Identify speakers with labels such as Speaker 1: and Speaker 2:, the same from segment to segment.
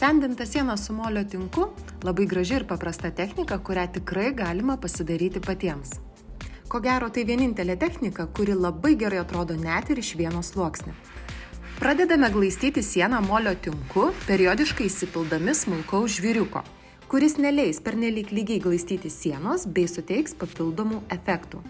Speaker 1: Sendinta siena su molio tinku – labai graži ir paprasta technika, kurią tikrai galima pasidaryti patiems. Ko gero, tai vienintelė technika, kuri labai gerai atrodo net ir iš vieno sluoksnio. Pradedame glaistyti sieną molio tinku, periodiškai įsipildami smulkaus žvyriuko, kuris neleis pernelyg lygiai glaistyti sienos bei suteiks papildomų efektų.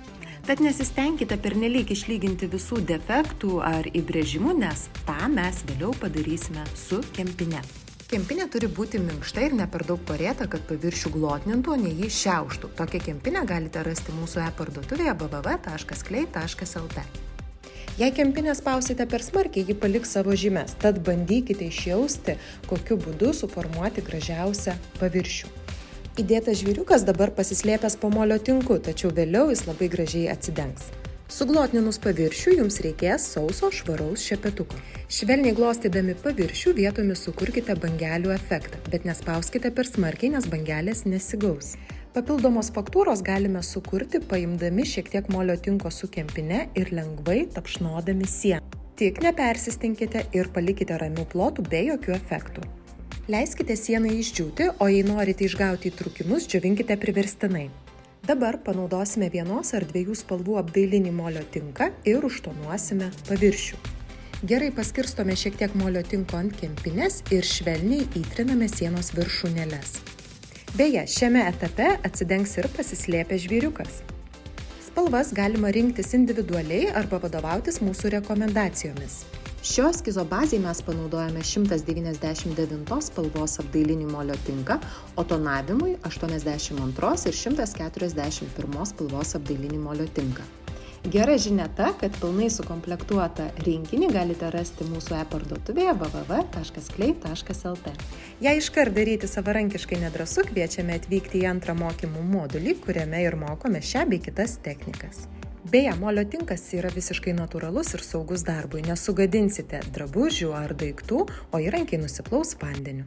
Speaker 1: Tad nesistengkite pernelyg išlyginti visų defektų ar įbrėžimų, nes tą mes vėliau padarysime su kempine. Kempinė turi būti minkšta ir ne per daug porėta, kad paviršių glotnintų, o ne jį šiauštų. Tokią kempinę galite rasti mūsų e-parduotuvėje www.klei.lt. Jei kempinę spausite per smarkiai, ji paliks savo žymes, tad bandykite išjausti, kokiu būdu suformuoti gražiausią paviršių. Įdėtas žvyriukas dabar pasislėpęs po molio tinku, tačiau vėliau jis labai gražiai atsidengs. Suglotninus paviršių jums reikės sauso švaraus šepetuko. Švelniai glostydami paviršių vietomis sukurkite bangelių efektą, bet nespauskite per smarkiai, nes bangelės nesigaus. Papildomos faktūros galime sukurti, paimdami šiek tiek molio tinko su kempine ir lengvai tapšnodami sieną. Tik nepersistenkite ir palikite ramių plotų be jokių efektų. Leiskite sienai išdžiūti, o jei norite išgauti įtrūkimus, džiovinkite priverstinai. Dabar panaudosime vienos ar dviejų spalvų apdailinį molio tinką ir užtonuosime paviršių. Gerai paskirstome šiek tiek molio tinko ant kempinės ir švelniai įtriname sienos viršūnėles. Beje, šiame etape atsidengs ir pasislėpęs žvyriukas. Spalvas galima rinktis individualiai arba vadovautis mūsų rekomendacijomis. Šio eskizo bazei mes panaudojame 199 spalvos apdailinį molio tinką, o tonavimui 82 ir 141 spalvos apdailinį molio tinką. Gera žinia ta, kad pilnai sukomplektuotą rinkinį galite rasti mūsų e-parduotuvėje www.klei.lt. Jei iškart daryti savarankiškai nedrąsu, kviečiame atvykti į antrą mokymų modulį, kuriame ir mokome šią bei kitas technikas. Beje, molio tinkas yra visiškai natūralus ir saugus darbui, nesugadinsite drabužių ar daiktų, o įrankiai nusiplaus vandeniu.